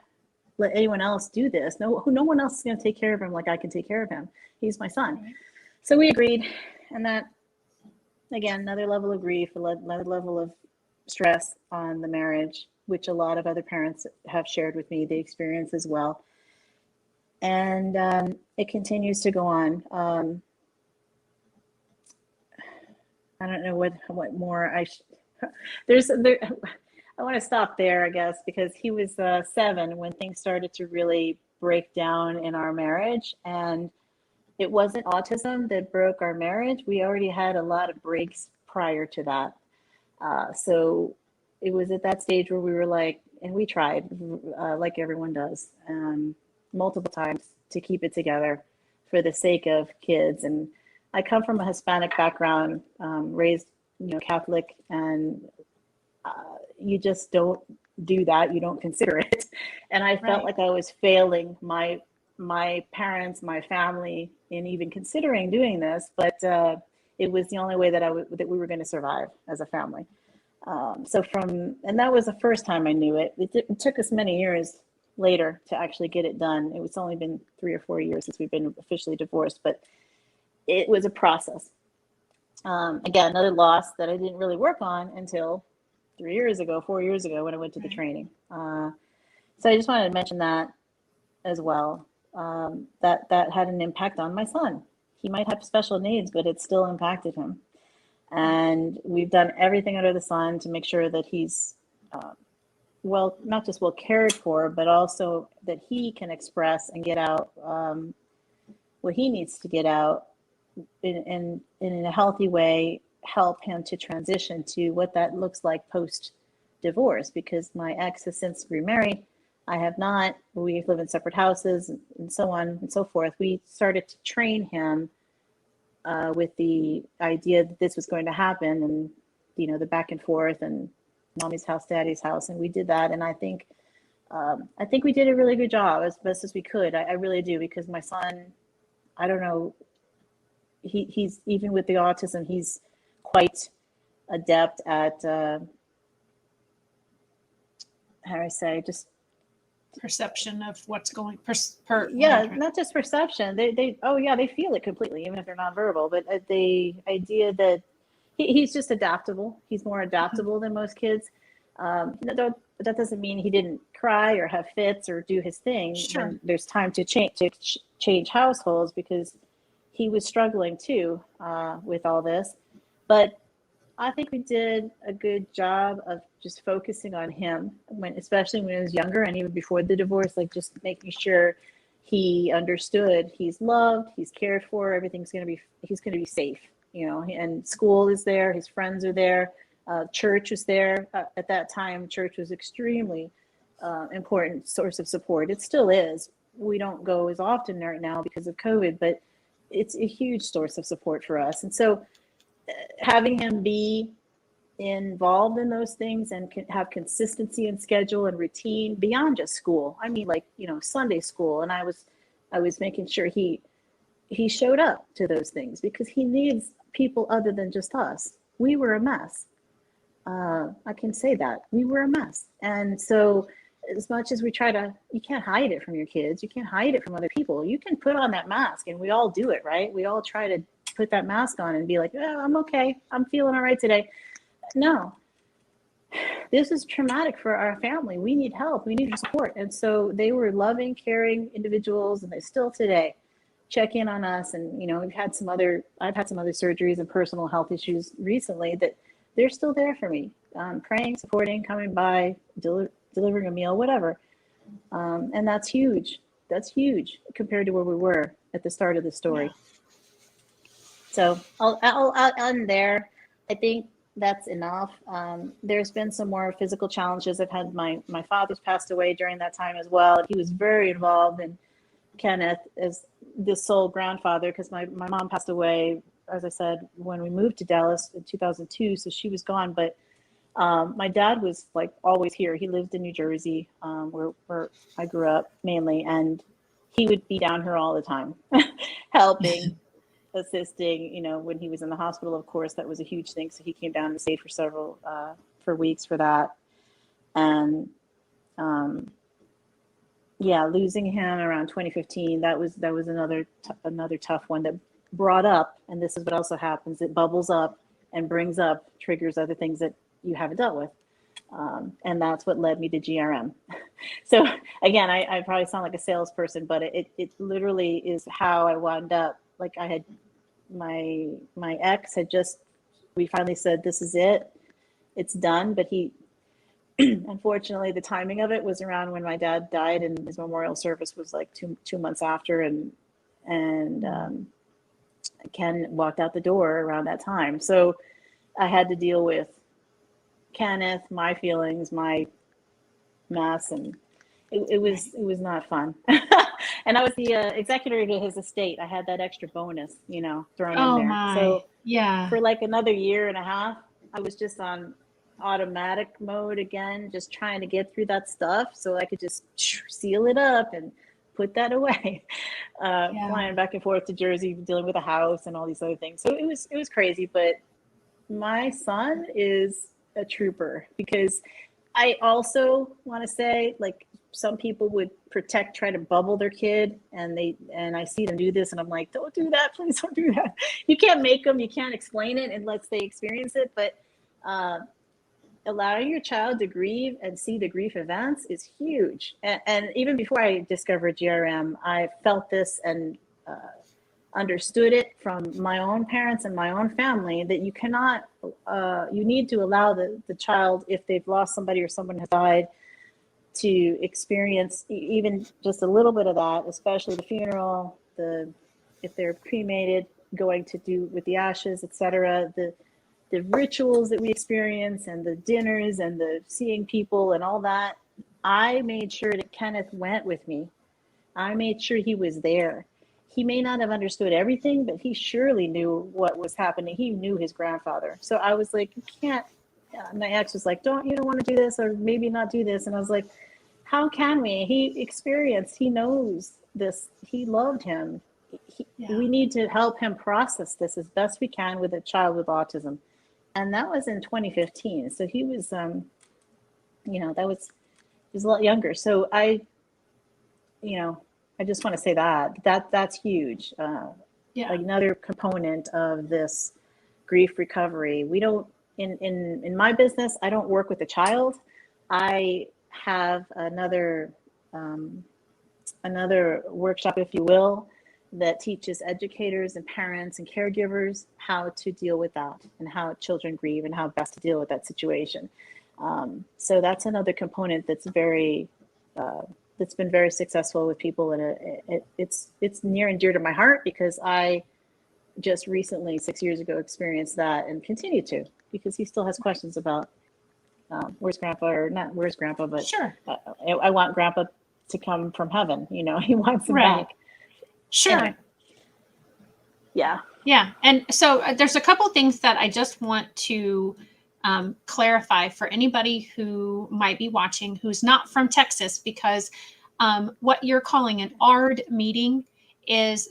let anyone else do this. No one else is going to take care of him like I can take care of him. He's my son. Right. So we agreed. And that, again, another level of grief, another level of stress on the marriage, which a lot of other parents have shared with me the experience as well. And it continues to go on. I don't know what more I want to stop there, I guess, because he was 7 when things started to really break down in our marriage. And it wasn't autism that broke our marriage. We already had a lot of breaks prior to that. So it was at that stage where we were like, and we tried, like everyone does, multiple times to keep it together for the sake of kids. And I come from a Hispanic background, raised, Catholic, and you just don't do that. You don't consider it. And I felt Right. like I was failing my parents, my family, in even considering doing this. But it was the only way that that we were going to survive as a family. And that was the first time I knew it. It took us many years later to actually get it done. It was only been 3 or 4 years since we've been officially divorced, but it was a process. Again, another loss that I didn't really work on until 4 years ago, when I went to the training. So I just wanted to mention that as well. That had an impact on my son. He might have special needs, but it still impacted him. And we've done everything under the sun to make sure that he's not just well cared for, but also that he can express and get out what he needs to get out in a healthy way, help him to transition to what that looks like post divorce. Because my ex has since remarried. I have not. We live in separate houses and so on and so forth. We started to train him with the idea that this was going to happen, and the back and forth, and mommy's house, daddy's house, and we did that. And I think we did a really good job, as best as we could. I really do, because my son, I don't know, he's even with the autism, he's quite adept at how do I say, just Perception of what's going not just perception. They feel it completely, even if they're nonverbal. But the idea that he's just adaptable. He's more adaptable than most kids. That doesn't mean he didn't cry or have fits or do his thing when there's time to change households, because he was struggling too with all this. But I think we did a good job of just focusing on him, especially when he was younger, and even before the divorce, like just making sure he understood he's loved, he's cared for, he's going to be safe, and school is there, his friends are there, church was there. At that time, church was extremely important source of support. It still is. We don't go as often right now because of COVID, but it's a huge source of support for us. And so having him be involved in those things and have consistency in schedule and routine beyond just school. I mean, like, Sunday school. And I was making sure he showed up to those things, because he needs people other than just us. We were a mess. I can say that. We were a mess. And so as much as we you can't hide it from your kids. You can't hide it from other people. You can put on that mask, and we all do it, right? We all try to put that mask on and be like, I'm okay. I'm feeling all right today. No, this is traumatic for our family. We need help. We need support. And so they were loving, caring individuals, and they still today check in on us. And, I've had some other surgeries and personal health issues recently that they're still there for me, praying, supporting, coming by, delivering a meal, whatever. And that's huge. That's huge compared to where we were at the start of the story. Yeah. So I'll end there. I think that's enough. There's been some more physical challenges. I've had my father's passed away during that time as well. He was very involved in Kenneth as the sole grandfather, because my mom passed away, as I said, when we moved to Dallas in 2002. So she was gone, but my dad was like always here. He lived in New Jersey, where I grew up mainly, and he would be down here all the time, helping, assisting. You know, when he was in the hospital, of course, that was a huge thing. So he came down and stayed for several for weeks for that, and yeah, losing him around 2015, that was another tough one that brought up, and this is what also happens, it bubbles up and brings up, triggers other things that you haven't dealt with. And that's what led me to GRM. So again, I probably sound like a salesperson, but it literally is how I wound up. Like, I had my ex had just, we finally said, this is it, it's done. But he, unfortunately, the timing of it was around when my dad died, and his memorial service was like two months after, and Ken walked out the door around that time. So I had to deal with Kenneth, my feelings, my mess, and it was not fun. And I was the executor to his estate. I had that extra bonus, thrown in Oh there. my. So Yeah. for like another year and a half, I was just on automatic mode again, just trying to get through that stuff so I could just seal it up and put that away. Flying back and forth to Jersey, dealing with a house and all these other things. So it was crazy. But my son is a trooper, because I also want to say, like, some people would try to bubble their kid, and I see them do this, and I'm like, don't do that, please don't do that. You can't make them, you can't explain it unless they experience it. But allowing your child to grieve and see the grief events is huge. And even before I discovered GRM, I felt this and understood it from my own parents and my own family, that you cannot, you need to allow the child, if they've lost somebody or someone has died, to experience even just a little bit of that, especially the funeral, if they're cremated, going to do with the ashes, etc. The rituals that we experience, and the dinners, and the seeing people and all that. I made sure that Kenneth went with me. I made sure he was there. He may not have understood everything, but he surely knew what was happening. He knew his grandfather. So I was like, you can't, my ex was like, you don't want to do this, or maybe not do this. And I was like, how can we? He knows this. He loved him. We need to help him process this as best we can with a child with autism. And that was in 2015. So he was, he was a lot younger. So I just want to say that's huge. Another component of this grief recovery. We don't, in my business, I don't work with a child. I have another workshop, if you will, that teaches educators and parents and caregivers how to deal with that, and how children grieve, and how best to deal with that situation. So that's another component that's that's been very successful with people, and it's near and dear to my heart, because I just recently, 6 years ago, experienced that, and continue to, because he still has questions about where's grandpa, or not where's grandpa, but sure. I want grandpa to come from heaven. He wants him back. Sure. Anyway. Yeah. Yeah. And so there's a couple things that I just want to clarify for anybody who might be watching who's not from Texas, because what you're calling an ARD meeting is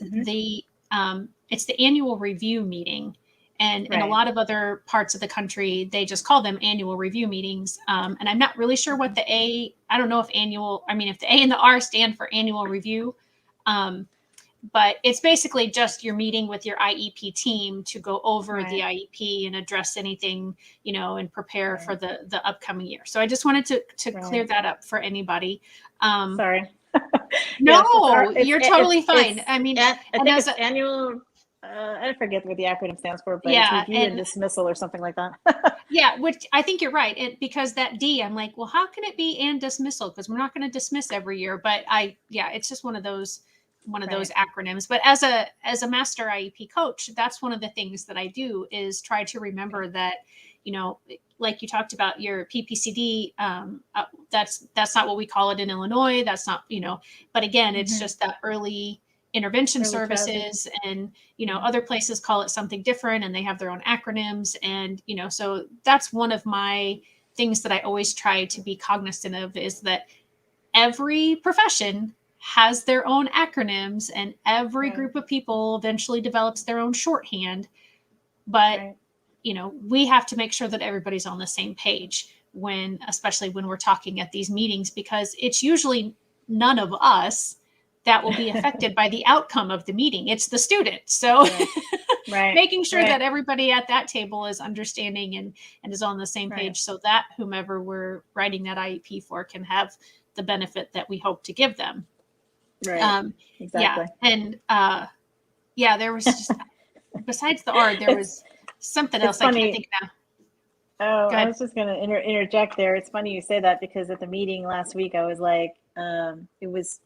it's the annual review meeting. And in a lot of other parts of the country, they just call them annual review meetings. And I'm not really sure what I don't know if if the A and the R stand for annual review. But it's basically just your meeting with your IEP team to go over the IEP and address anything, and prepare for the upcoming year. So I just wanted to clear that up for anybody. Sorry. No, you're totally fine. I think it's annual, I forget what the acronym stands for, but it's review and dismissal or something like that. Yeah, which I think you're right. Because that D, I'm like, well, how can it be and dismissal? Because we're not going to dismiss every year. But it's just one of those acronyms. But as a master IEP coach, that's one of the things that I do, is try to remember that, like you talked about your PPCD, that's not what we call it in Illinois. That's not, but again, it's just that early intervention Early services, and other places call it something different, and they have their own acronyms. And so that's one of my things that I always try to be cognizant of, is that every profession has their own acronyms, and every group of people eventually develops their own shorthand. But we have to make sure that everybody's on the same page especially when we're talking at these meetings, because it's usually none of us that will be affected by the outcome of the meeting. It's the student. So making sure that everybody at that table is understanding and is on the same page, so that whomever we're writing that IEP for can have the benefit that we hope to give them. Exactly. Yeah. And there was just, besides the art, there was something else I can't think now. Oh, I was just going to interject there. It's funny you say that, because at the meeting last week, I was like, it was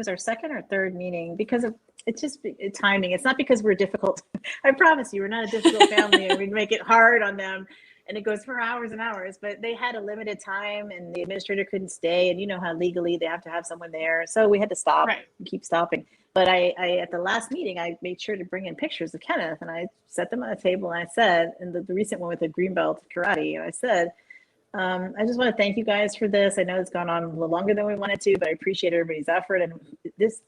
our second or third meeting, because of it's just timing. It's not because we're difficult. I promise you, we're not a difficult family, and we make it hard on them, and it goes for hours and hours. But they had a limited time, and the administrator couldn't stay, and you know how legally they have to have someone there, so we had to stop and keep stopping. But I at the last meeting, I made sure to bring in pictures of Kenneth, and I set them on a table, and I said, and the recent one with the green belt karate, I said, I just want to thank you guys for this. I know it's gone on a little longer than we wanted to, but I appreciate everybody's effort. And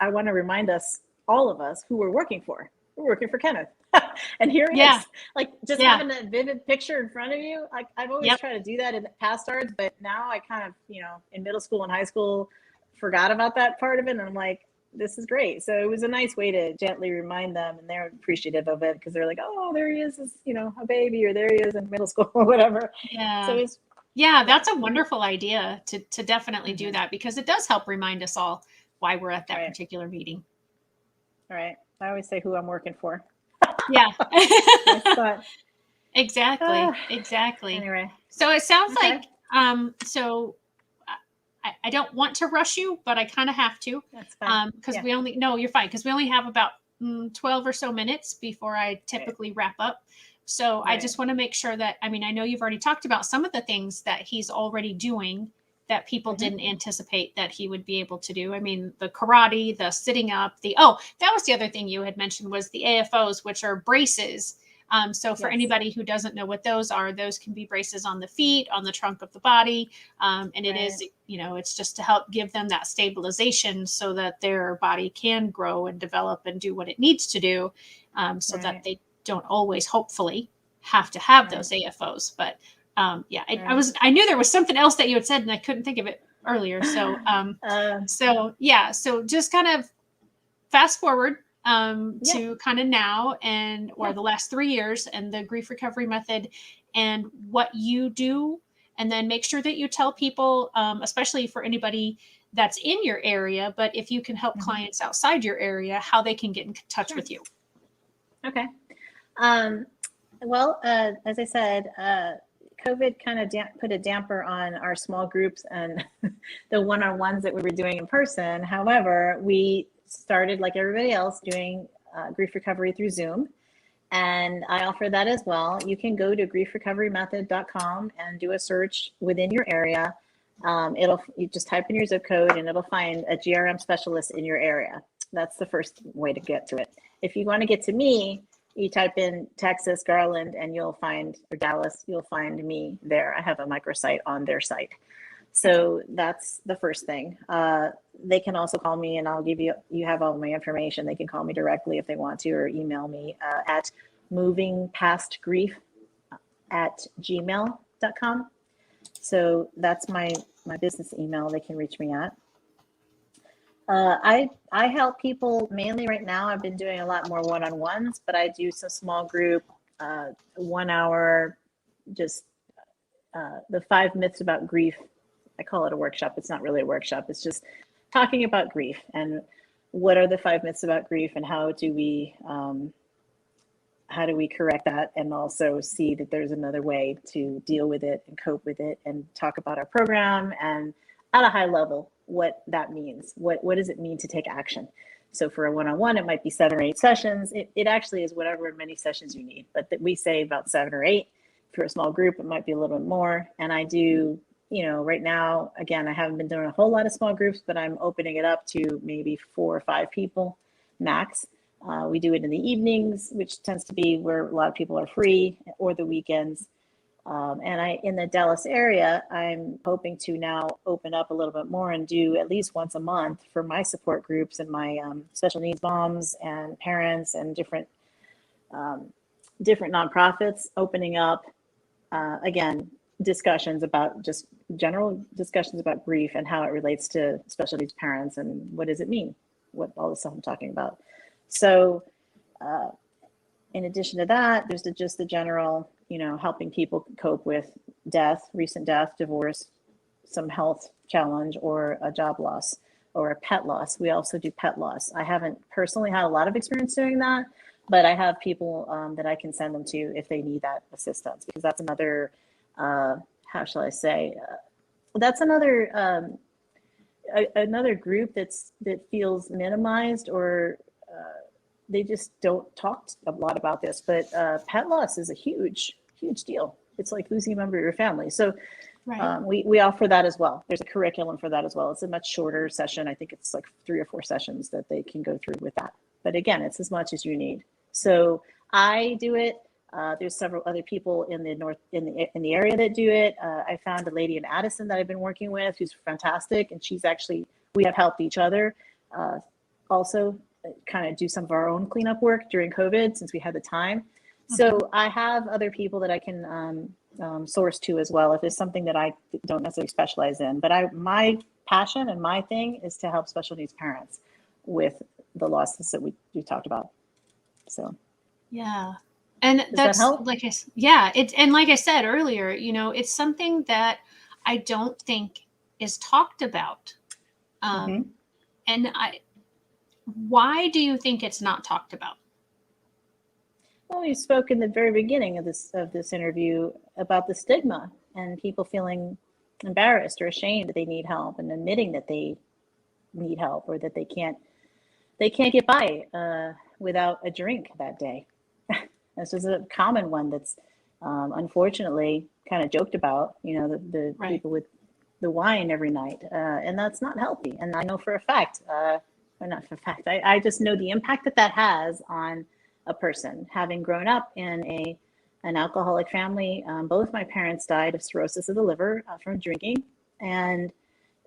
I want to remind us, all of us, who we're working for. We're working for Kenneth. And here it is. Like, just having that vivid picture in front of you. I've always tried to do that in past arts, but now I kind of, in middle school and high school, forgot about that part of it. And I'm like, this is great. So it was a nice way to gently remind them, and they're appreciative of it, because they're like, oh, there he is, a baby, or there he is in middle school or whatever. So it's that's a wonderful idea to definitely do that, because it does help remind us all why we're at that particular meeting. All right. I always say who I'm working for. Exactly. Anyway. So it sounds like, so I don't want to rush you, but I kind of have to. That's fine. Because you're fine. Because we only have about 12 or so minutes before I typically wrap up. So I just want to make sure that, I know you've already talked about some of the things that he's already doing that people didn't anticipate that he would be able to do. The karate, the sitting up, that was the other thing you had mentioned, was the AFOs, which are braces. So for anybody who doesn't know what those are, those can be braces on the feet, on the trunk of the body. And it is, it's just to help give them that stabilization so that their body can grow and develop and do what it needs to do, so that they don't always, hopefully, have to have those AFOs. But I knew there was something else that you had said, and I couldn't think of it earlier. So, so just kind of fast forward to kind of now, or the last 3 years, and the grief recovery method and what you do. And then make sure that you tell people, especially for anybody that's in your area, but if you can help clients outside your area, how they can get in touch with you. Okay. Well, as I said, COVID kind of put a damper on our small groups and the one-on-ones that we were doing in person. However, we started, like everybody else, doing grief recovery through Zoom. And I offer that as well. You can go to griefrecoverymethod.com and do a search within your area. You just type in your zip code, and it'll find a GRM specialist in your area. That's the first way to get to it. If you want to get to me, you type in Texas, Garland, and or Dallas, you'll find me there. I have a microsite on their site. So that's the first thing. They can also call me, and I'll give you have all my information. They can call me directly if they want to, or email me at movingpastgrief@gmail.com. So that's my business email. They can reach me at. I help people mainly right now. I've been doing a lot more one-on-ones, but I do some small group, 1 hour, just the 5 myths about grief. I call it a workshop. It's not really a workshop. It's just talking about grief and what are the 5 myths about grief, and how do we correct that, and also see that there's another way to deal with it and cope with it, and talk about our program, and at a high level, what that means. What does it mean to take action? So for a one-on-one, it might be 7 or 8 sessions. It actually is whatever many sessions you need, but we say about 7 or 8. for a small group, it might be a little bit more. And I do, right now, again, I haven't been doing a whole lot of small groups, but I'm opening it up to maybe 4 or 5 people max. We do it in the evenings, which tends to be where a lot of people are free, or the weekends. And in the Dallas area, I'm hoping to now open up a little bit more and do at least once a month for my support groups and my special needs moms and parents and different nonprofits, opening up, again, discussions about just general discussions about grief and how it relates to special needs parents and what does it mean, what all the stuff I'm talking about. So in addition to that, there's just the general, helping people cope with death, recent death, divorce, some health challenge, or a job loss or a pet loss. We also do pet loss. I haven't personally had a lot of experience doing that, but I have people that I can send them to if they need that assistance, because that's another, how shall I say, that's another another group that feels minimized, or they just don't talk a lot about this. But pet loss is a huge deal. It's like losing a member of your family. So Right. we offer that as well. There's a curriculum for that as well. It's a much shorter session. I think it's like 3 or 4 sessions that they can go through with that. But again, it's as much as you need. So I do it. There's several other people in the area that do it. I found a lady in Addison that I've been working with who's fantastic, and we have helped each other. Also, kind of do some of our own cleanup work during COVID, since we had the time. So I have other people that I can source to as well if there's something that I don't necessarily specialize in. But my passion and my thing is to help special needs parents with the losses that we talked about. So yeah. And does that's that help? like and like I said earlier, it's something that I don't think is talked about. And why do you think it's not talked about? Well, you spoke in the very beginning of this interview about the stigma and people feeling embarrassed or ashamed that they need help, and admitting that they need help, or that they can't get by without a drink that day. This is a common one that's unfortunately kind of joked about. The Right. people with the wine every night, and that's not healthy. And I know for a fact, or not for a fact, I just know the impact that has on a person. Having grown up in an alcoholic family, both my parents died of cirrhosis of the liver from drinking, and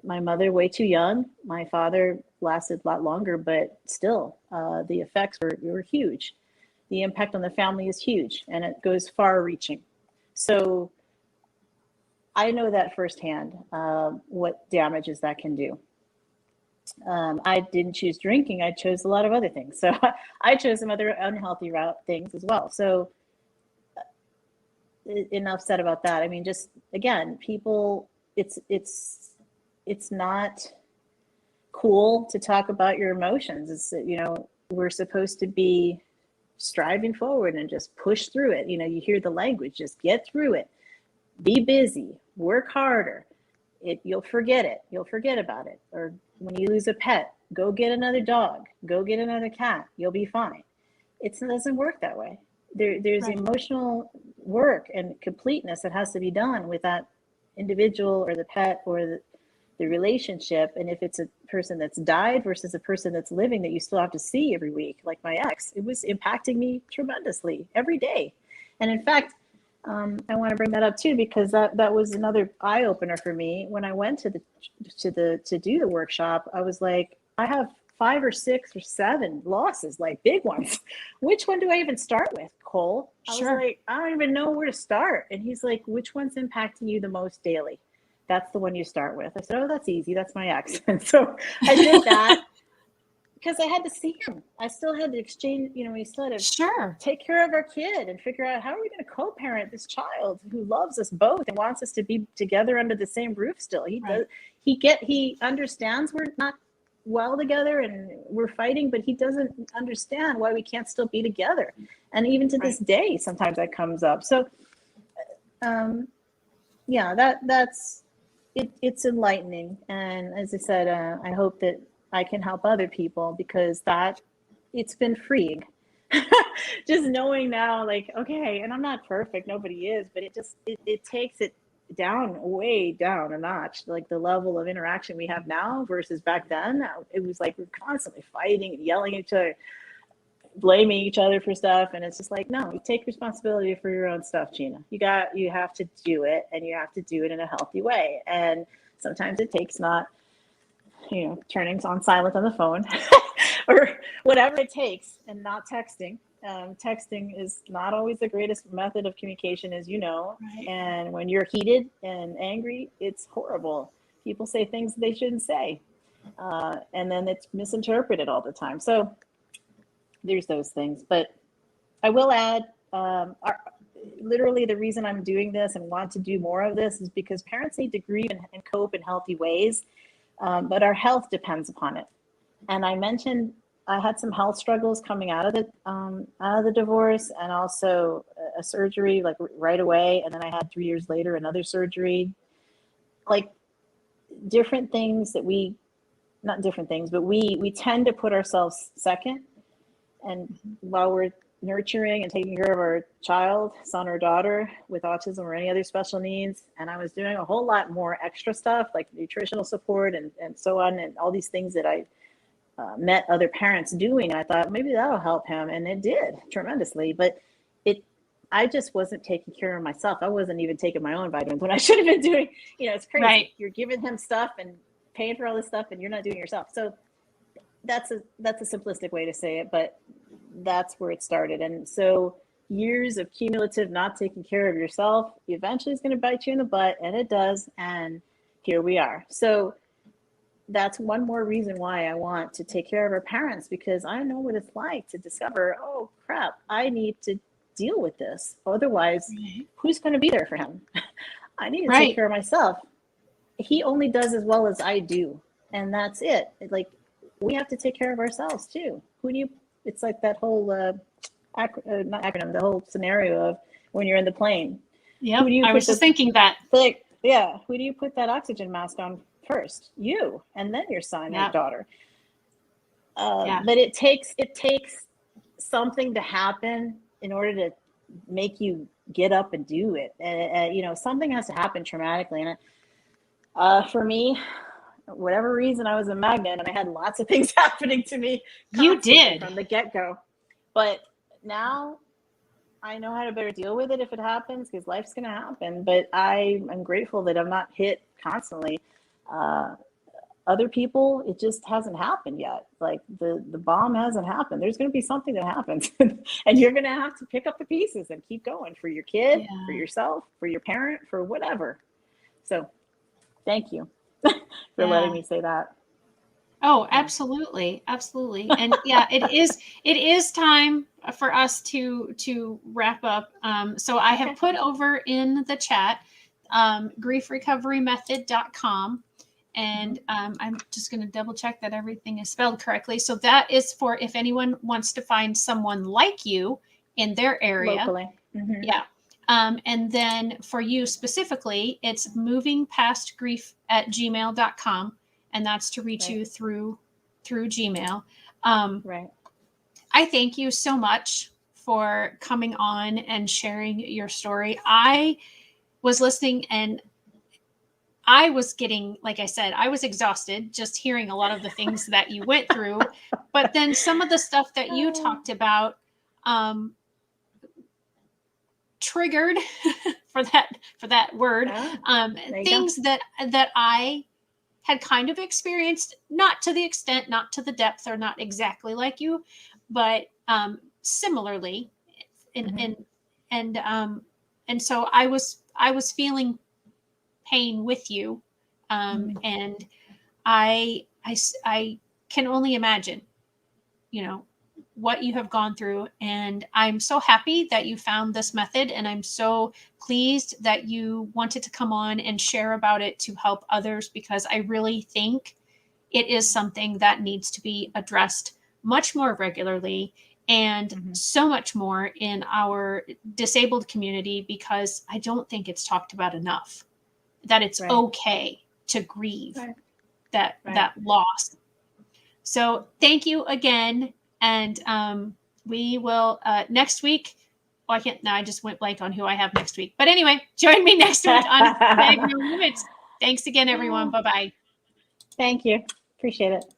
my mother way too young. My father lasted a lot longer, but still, the effects were huge. The impact on the family is huge, and it goes far-reaching. So I know that firsthand, what damages that can do. I didn't choose drinking. I chose a lot of other things. So I chose some other unhealthy things as well. So enough said about that. I mean, just again, people, it's not cool to talk about your emotions. It's, we're supposed to be striving forward and just push through it. You hear the language, just get through it, be busy, work harder. You'll forget it. You'll forget about it. Or when you lose a pet, go get another dog, go get another cat. You'll be fine. It doesn't work that way. There's Right. emotional work and completeness that has to be done with that individual or the pet or the relationship. And if it's a person that's died versus a person that's living that you still have to see every week, like my ex, it was impacting me tremendously every day. And in fact, I want to bring that up too, because that was another eye opener for me. When I went to do the workshop, I was like, I have 5 or 6 or 7 losses, like big ones. Which one do I even start with, Cole? I was like, I don't even know where to start. And he's like, which one's impacting you the most daily? That's the one you start with. I said, oh, that's easy. That's my ex. And so I did that because I had to see him. I still had to exchange, we still had to take care of our kid and figure out how are we going to co-parent this child who loves us both and wants us to be together under the same roof still. He understands we're not well together and we're fighting, but he doesn't understand why we can't still be together. And even to this day, sometimes that comes up. So, that's it's enlightening. And as I said, I hope that I can help other people, because it's been freeing. just knowing now, like, okay, and I'm not perfect, nobody is, but it takes it down, way down a notch, like the level of interaction we have now versus back then. It was like we're constantly fighting and yelling at each other, blaming each other for stuff, and it's just like, no, you take responsibility for your own stuff, Gina. You have to do it, and you have to do it in a healthy way. And sometimes it takes not, turning on silent on the phone or whatever it takes, and not texting. Texting is not always the greatest method of communication, as you know. Right. And when you're heated and angry, it's horrible. People say things they shouldn't say, and then it's misinterpreted all the time. So there's those things. But I will add, literally the reason I'm doing this and want to do more of this is because parents need to grieve and cope in healthy ways, but our health depends upon it. And I mentioned I had some health struggles coming out of the divorce, and also a surgery like right away, and then I had 3 years later another surgery. Like different things that not different things, but we tend to put ourselves second, and while we're nurturing and taking care of our child, son or daughter with autism or any other special needs, and I was doing a whole lot more extra stuff like nutritional support and so on, and all these things that I met other parents doing. I thought maybe that'll help him, and it did tremendously. But I just wasn't taking care of myself. I wasn't even taking my own vitamins when I should have been doing. It's crazy. Right. You're giving him stuff and paying for all this stuff, and you're not doing it yourself. So that's a simplistic way to say it, but that's where it started. And so years of cumulative not taking care of yourself eventually is going to bite you in the butt, and it does. And here we are. So that's one more reason why I want to take care of our parents, because I know what it's like to discover, oh crap, I need to deal with this. Otherwise, who's going to be there for him? I need to take care of myself. He only does as well as I do, and that's it. Like, we have to take care of ourselves too. It's like that whole not acronym, the whole scenario of when you're in the plane. Yeah, I was just thinking that. Who do you put that oxygen mask on first? You, and then your son and daughter. But it takes something to happen in order to make you get up and do it. Something has to happen traumatically. And for me, whatever reason, I was a magnet, and I had lots of things happening to me. You did from the get-go. But now I know how to better deal with it if it happens, because life's going to happen. But I'm grateful that I'm not hit constantly. Other people, it just hasn't happened yet. Like the bomb hasn't happened. There's going to be something that happens, and you're going to have to pick up the pieces and keep going for your kid, for yourself, for your parent, for whatever. So thank you for letting me say that. Oh, absolutely. Absolutely. And it is time for us to wrap up. So I have put over in the chat, griefrecoverymethod.com. And I'm just going to double check that everything is spelled correctly. So that is for if anyone wants to find someone like you in their area. Locally. Mm-hmm. Yeah. And then for you specifically, it's movingpastgrief@gmail.com. And that's to reach you through Gmail. Right. I thank you so much for coming on and sharing your story. I was listening, and I was getting, like I said, I was exhausted just hearing a lot of the things that you went through. But then some of the stuff that you talked about triggered for that word, things that I had kind of experienced, not to the extent, not to the depth, or not exactly like you, but similarly. And so I was feeling pain with you. And I can only imagine, what you have gone through. And I'm so happy that you found this method. And I'm so pleased that you wanted to come on and share about it to help others, because I really think it is something that needs to be addressed much more regularly, and so much more in our disabled community, because I don't think it's talked about enough, that it's okay to grieve that loss. So thank you again. And we will next week. Oh, I can't. No, I just went blank on who I have next week. But anyway, join me next week on Hashtag No Limits. Thanks again, everyone. Bye bye. Thank you. Appreciate it.